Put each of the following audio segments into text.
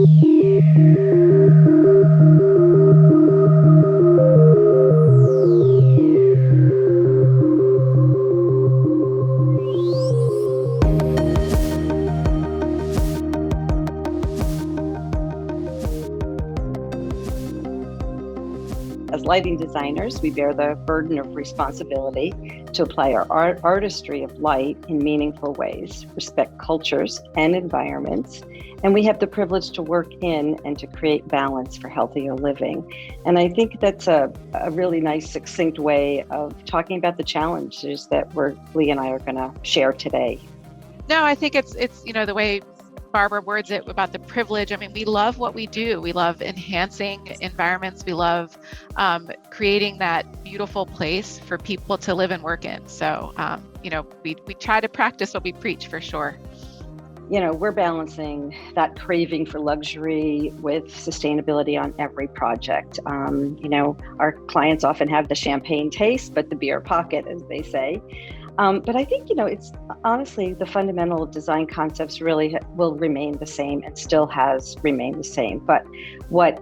As lighting designers, we bear the burden of responsibility to apply our artistry of light in meaningful ways, respect cultures and environments, and we have the privilege to work in and to create balance for healthier living. And I think that's a really nice, succinct way of talking about the challenges that Lee and I are going to share today. No, I think it's the way Barbara words it about the privilege. I mean, we love what we do. We love enhancing environments. We love creating that beautiful place for people to live and work in. So, we try to practice what we preach for sure. We're balancing that craving for luxury with sustainability on every project. Our clients often have the champagne taste, but the beer pocket, as they say. But I think, it's honestly, the fundamental design concepts really will remain the same and still has remained the same. But what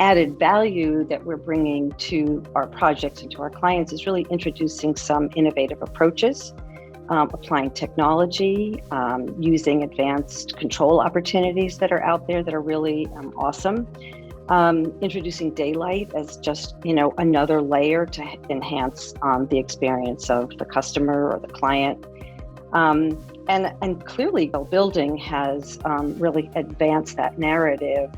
added value that we're bringing to our projects and to our clients is really introducing some innovative approaches, applying technology, using advanced control opportunities that are out there that are really awesome. Introducing daylight as just, another layer to enhance the experience of the customer or the client. And clearly, the building has really advanced that narrative,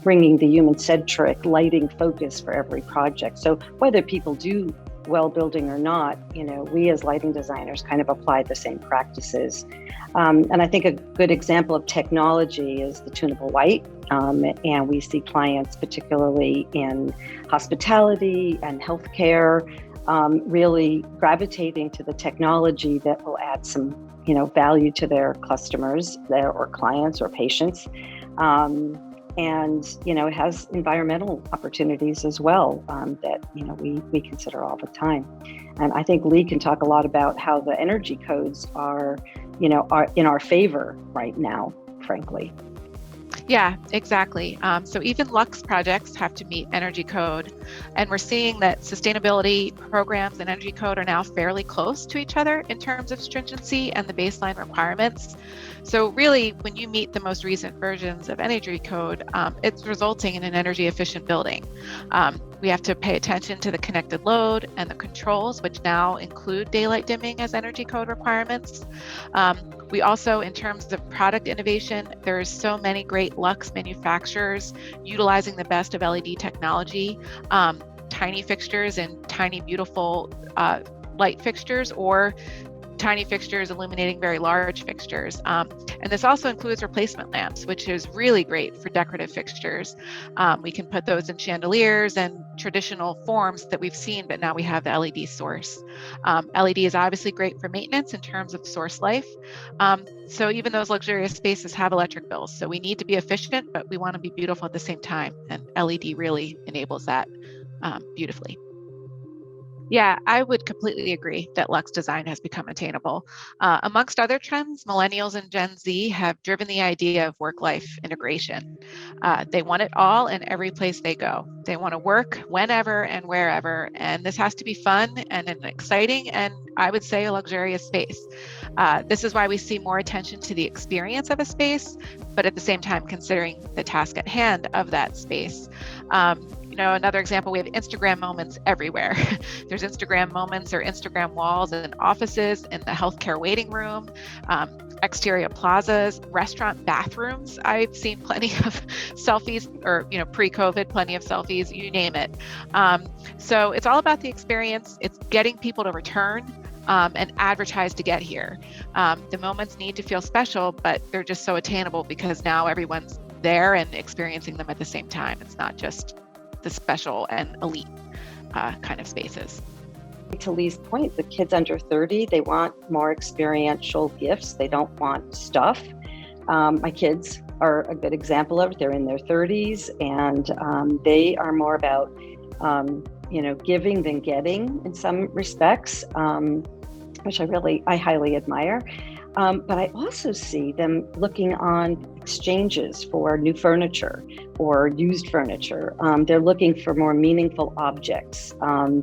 bringing the human-centric lighting focus for every project. So whether people do well building or not, we as lighting designers kind of apply the same practices. And I think a good example of technology is the tunable light. And we see clients, particularly in hospitality and healthcare, really gravitating to the technology that will add some, value to their customers, or clients or patients. And, it has environmental opportunities as well that, we consider all the time. And I think Lee can talk a lot about how the energy codes are in our favor right now, frankly. Yeah, exactly. So even Luxe projects have to meet energy code. And we're seeing that sustainability programs and energy code are now fairly close to each other in terms of stringency and the baseline requirements. So really, when you meet the most recent versions of energy code, it's resulting in an energy efficient building. We have to pay attention to the connected load and the controls, which now include daylight dimming as energy code requirements. We also, in terms of product innovation, there's so many great Luxe manufacturers utilizing the best of LED technology, tiny fixtures and tiny, beautiful light fixtures, or tiny fixtures illuminating very large fixtures. And this also includes replacement lamps, which is really great for decorative fixtures. We can put those in chandeliers and traditional forms that we've seen, but now we have the LED source. LED is obviously great for maintenance in terms of source life. So even those luxurious spaces have electric bills. So we need to be efficient, but we want to be beautiful at the same time. And LED really enables that beautifully. Yeah, I would completely agree that Luxe design has become attainable. Amongst other trends, Millennials and Gen Z have driven the idea of work-life integration. They want it all in every place they go. They want to work whenever and wherever, and this has to be fun and an exciting and, I would say, a luxurious space. This is why we see more attention to the experience of a space, but at the same time considering the task at hand of that space. Another example, we have Instagram moments everywhere. There's Instagram moments or Instagram walls in offices, in the healthcare waiting room, exterior plazas, restaurant bathrooms. I've seen plenty of selfies, or pre-COVID, plenty of selfies, you name it. So it's all about the experience. It's getting people to return and advertise to get here. The moments need to feel special, but they're just so attainable because now everyone's there and experiencing them at the same time. It's not just the special and elite kind of spaces. To Lee's point, the kids under 30, they want more experiential gifts. They don't want stuff. My kids are a good example of it. They're in their 30s, and they are more about, giving than getting in some respects, which I highly admire. But I also see them looking on exchanges for new furniture or used furniture. They're looking for more meaningful objects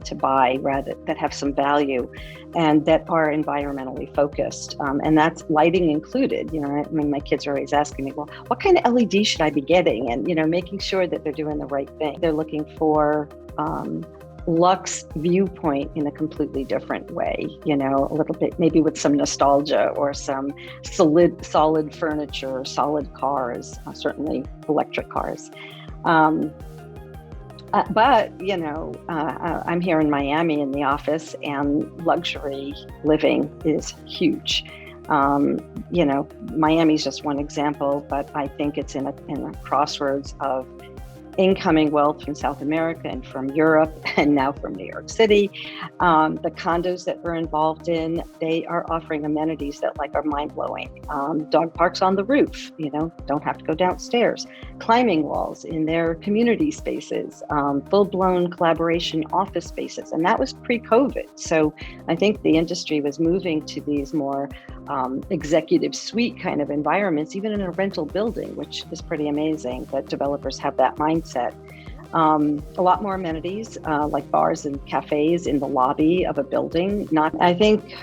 to buy, rather that have some value and that are environmentally focused. And that's lighting included. I mean, my kids are always asking me, well, what kind of LED should I be getting? And, making sure that they're doing the right thing. They're looking for luxe viewpoint in a completely different way, a little bit maybe with some nostalgia or some solid furniture, solid cars, certainly electric cars. But I'm here in Miami in the office, and luxury living is huge. Miami's just one example, but I think it's in a crossroads of incoming wealth from South America and from Europe and now from New York City. The condos that we're involved in, they are offering amenities that are mind-blowing. Dog parks on the roof, don't have to go downstairs. Climbing walls in their community spaces, full-blown collaboration office spaces. And that was pre-COVID. So I think the industry was moving to these more executive suite kind of environments, even in a rental building, which is pretty amazing that developers have that mindset. A lot more amenities like bars and cafes in the lobby of a building. I think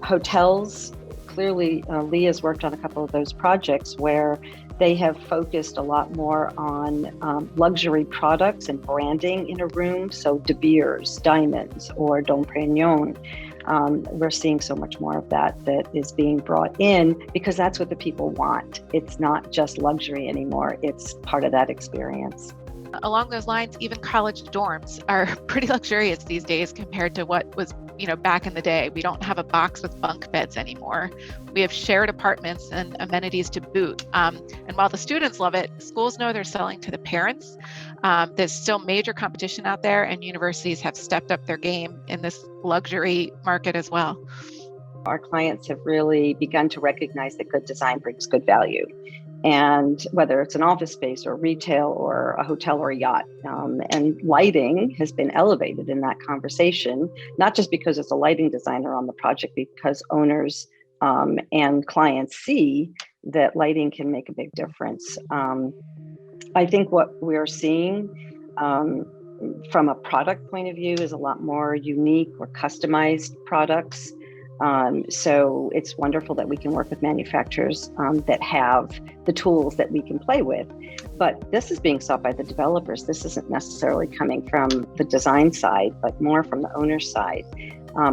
hotels, clearly Lee has worked on a couple of those projects where they have focused a lot more on luxury products and branding in a room. So De Beers, Diamonds, or Dom Perignon. We're seeing so much more of that is being brought in because that's what the people want. It's not just luxury anymore. It's part of that experience. Along those lines, even college dorms are pretty luxurious these days compared to what was, back in the day. We don't have a box with bunk beds anymore. We have shared apartments and amenities to boot. And while the students love it, schools know they're selling to the parents. There's still major competition out there, and universities have stepped up their game in this luxury market as well. Our clients have really begun to recognize that good design brings good value. And whether it's an office space or retail or a hotel or a yacht, and lighting has been elevated in that conversation, not just because it's a lighting designer on the project, because owners and clients see that lighting can make a big difference. I think what we're seeing from a product point of view is a lot more unique or customized products. So it's wonderful that we can work with manufacturers that have the tools that we can play with. But this is being sought by the developers. This isn't necessarily coming from the design side, but more from the owner side.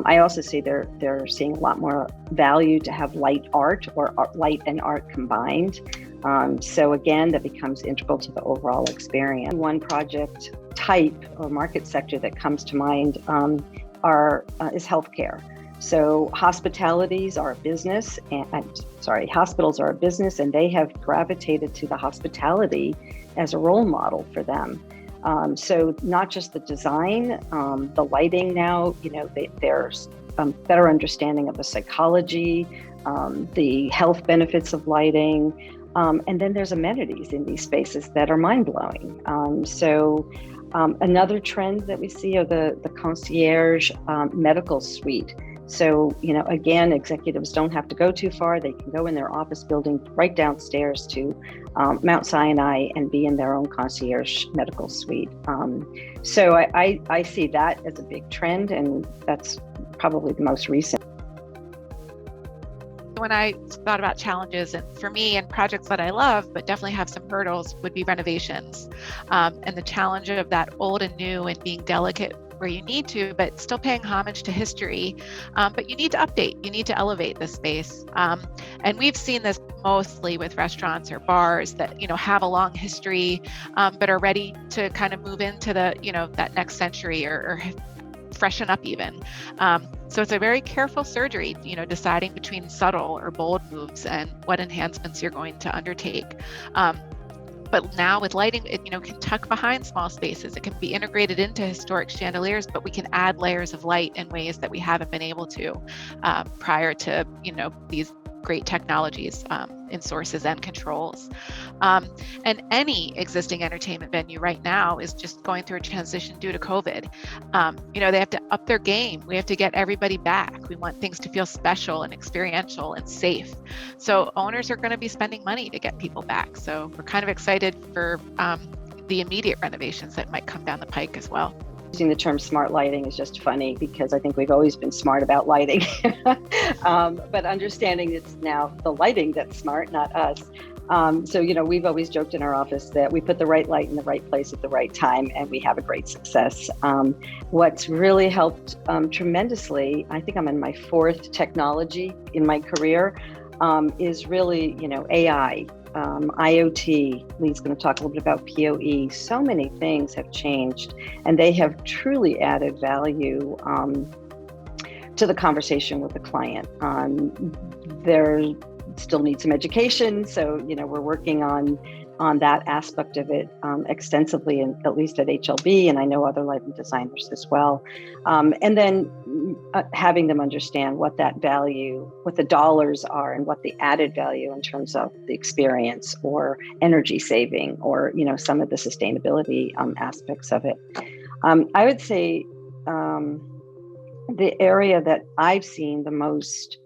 I also see they're seeing a lot more value to have light art or light and art combined. So again, that becomes integral to the overall experience. One project type or market sector that comes to mind is healthcare. So hospitals are a business, and they have gravitated to the hospitality as a role model for them. So not just the design, the lighting now, there's better understanding of the psychology, the health benefits of lighting, and then there's amenities in these spaces that are mind-blowing. Another trend that we see are the concierge medical suite. So, again, executives don't have to go too far. They can go in their office building right downstairs to Mount Sinai and be in their own concierge medical suite. So I see that as a big trend, and that's probably the most recent. When I thought about challenges, and for me and projects that I love, but definitely have some hurdles, would be renovations. And the challenge of that old and new and being delicate where you need to, but still paying homage to history. But you need to update, you need to elevate the space. And we've seen this mostly with restaurants or bars that, have a long history, but are ready to kind of move into the, that next century or freshen up even. So it's a very careful surgery, deciding between subtle or bold moves and what enhancements you're going to undertake. But now with lighting, it can tuck behind small spaces. It can be integrated into historic chandeliers, but we can add layers of light in ways that we haven't been able to prior to these great technologies in sources and controls. And any existing entertainment venue right now is just going through a transition due to COVID. They have to up their game. We have to get everybody back. We want things to feel special and experiential and safe. So owners are going to be spending money to get people back. So we're kind of excited for the immediate renovations that might come down the pike as well. Using the term smart lighting is just funny because I think we've always been smart about lighting, but understanding it's now the lighting that's smart, not us. We've always joked in our office that we put the right light in the right place at the right time, and we have a great success. What's really helped tremendously, I think I'm in my fourth technology in my career, is really, AI. IoT. Lee's going to talk a little bit about PoE. So many things have changed, and they have truly added value to the conversation with the client. There still needs some education, so we're working on that aspect of it extensively, and at least at HLB, and I know other lighting designers as well. And then having them understand what that value, what the dollars are, and what the added value in terms of the experience or energy saving, or some of the sustainability aspects of it. I would say the area that I've seen the most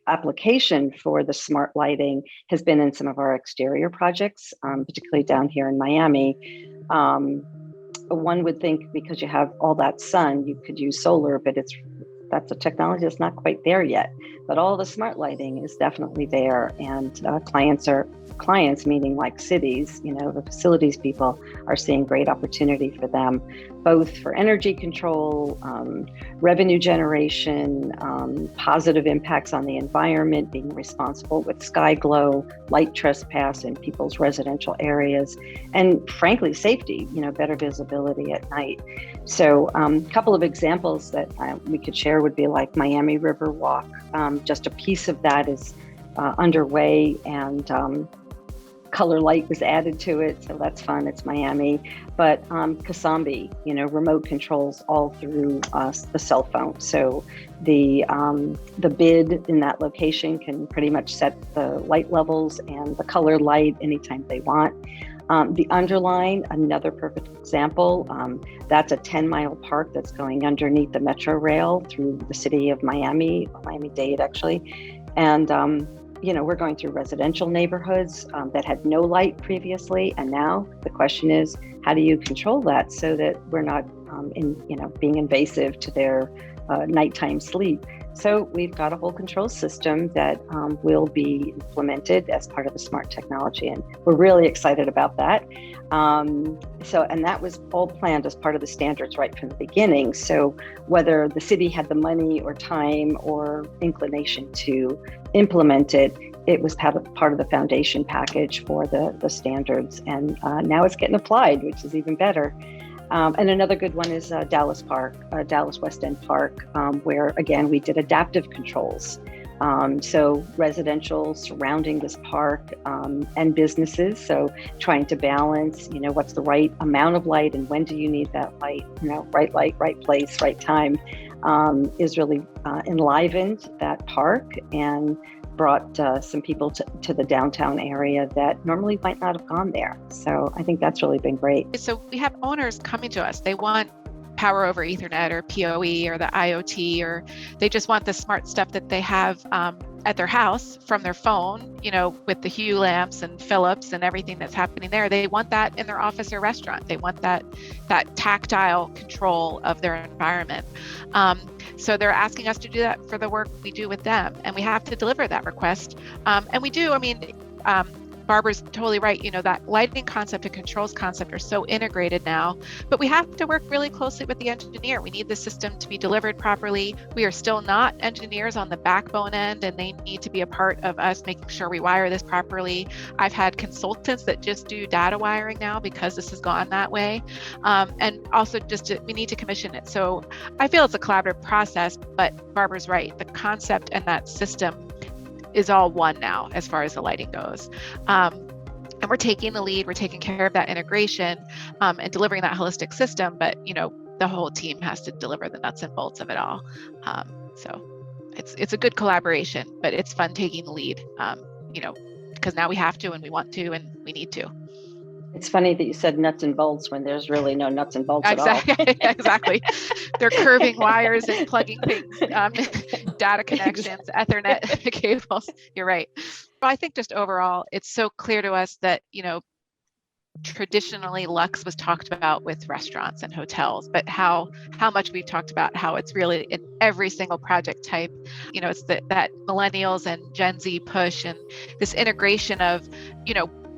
application for the smart lighting has been in some of our exterior projects, particularly down here in Miami. One would think because you have all that sun, you could use solar, but that's a technology that's not quite there yet. But all the smart lighting is definitely there, and clients, meaning like cities, the facilities people are seeing great opportunity for them, both for energy control, revenue generation, positive impacts on the environment, being responsible with sky glow, light trespass in people's residential areas, and frankly, safety, better visibility at night. So a couple of examples that we could share would be like Miami River Walk. Just a piece of that is underway, and color light was added to it, so that's fun. It's Miami. But Kasambi, remote controls all through the cell phone. So the bid in that location can pretty much set the light levels and the color light anytime they want. The Underline, another perfect example. That's a 10-mile park that's going underneath the Metro Rail through the city of Miami-Dade actually. And we're going through residential neighborhoods that had no light previously, and now the question is, how do you control that so that we're not being invasive to their nighttime sleep? So we've got a whole control system that will be implemented as part of the smart technology, and we're really excited about that. And that was all planned as part of the standards right from the beginning. So whether the city had the money or time or inclination to implement it, it was part of the foundation package for the standards, and now it's getting applied, which is even better. And another good one is Dallas West End Park, where again, we did adaptive controls. So residential surrounding this park and businesses. So trying to balance, what's the right amount of light and when do you need that light, right light, right place, right time, is really enlivened that park and brought some people to the downtown area that normally might not have gone there. So I think that's really been great. So we have owners coming to us. They want power over Ethernet or PoE or the IoT, or they just want the smart stuff that they have at their house from their phone, with the Hue lamps and Philips and everything that's happening there. They want that in their office or restaurant. They want that tactile control of their environment. So they're asking us to do that for the work we do with them, and we have to deliver that request. And we do. Barbara's totally right. That lighting concept and controls concept are so integrated now, but we have to work really closely with the engineer. We need the system to be delivered properly. We are still not engineers on the backbone end, and they need to be a part of us making sure we wire this properly. I've had consultants that just do data wiring now because this has gone that way. And also we need to commission it. So I feel it's a collaborative process, but Barbara's right. The concept and that system is all one now as far as the lighting goes. And we're taking the lead, we're taking care of that integration and delivering that holistic system, but the whole team has to deliver the nuts and bolts of it all. So it's a good collaboration, but it's fun taking the lead, because now we have to and we want to and we need to. It's funny that you said nuts and bolts when there's really no nuts and bolts Exactly. at all. Exactly. They're curving wires and plugging things, data connections, Ethernet cables. You're right. But I think just overall, it's so clear to us that, traditionally Luxe was talked about with restaurants and hotels, but how much we've talked about how it's really in every single project type. It's that Millennials and Gen Z push and this integration of,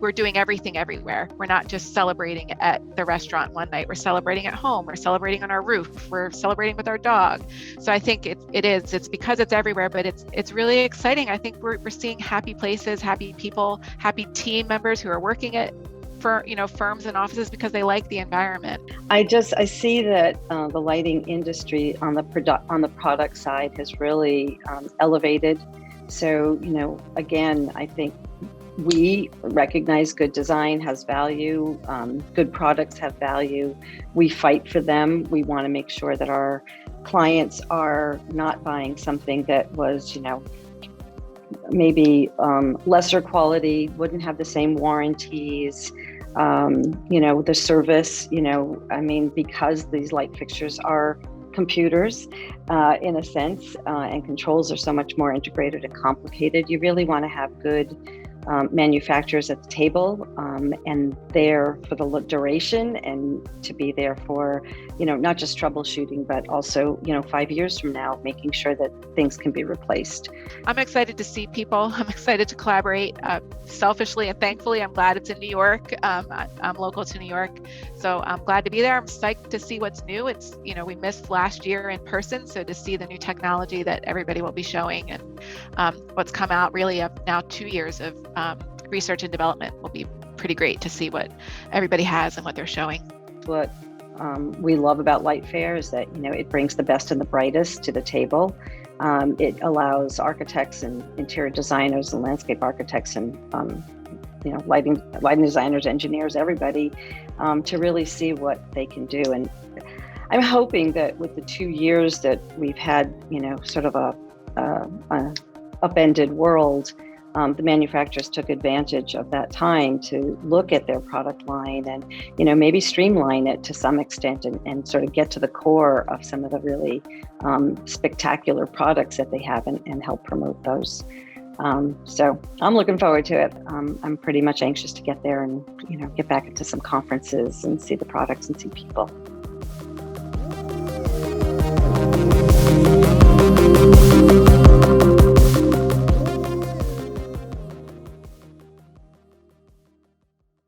we're doing everything everywhere. We're not just celebrating at the restaurant one night. We're celebrating at home. We're celebrating on our roof. We're celebrating with our dog. So I think it's because it's everywhere, but it's really exciting. I think we're seeing happy places, happy people, happy team members who are working at firms and offices because they like the environment. I see that the lighting industry on the product side has really elevated. So, again, I think we recognize good design has value, good products have value. We fight for them. We want to make sure that our clients are not buying something that was, maybe lesser quality, wouldn't have the same warranties, the service, because these light fixtures are computers in a sense, and controls are so much more integrated and complicated. You really want to have good manufacturers at the table and there for the duration, and to be there for, not just troubleshooting, but also, 5 years from now, making sure that things can be replaced. I'm excited to see people. I'm excited to collaborate. Selfishly and thankfully, I'm glad it's in New York. I'm local to New York, so I'm glad to be there. I'm psyched to see what's new. It's, we missed last year in person, so to see the new technology that everybody will be showing and what's come out really of now 2 years of research and development will be pretty great to see what everybody has and what they're showing. What we love about LightFair is that, it brings the best and the brightest to the table. It allows architects and interior designers and landscape architects and lighting designers, engineers, everybody to really see what they can do. And I'm hoping that with the 2 years that we've had, sort of a upended world, the manufacturers took advantage of that time to look at their product line and, maybe streamline it to some extent and sort of get to the core of some of the really spectacular products that they have and help promote those. So I'm looking forward to it. I'm pretty much anxious to get there and, get back into some conferences and see the products and see people.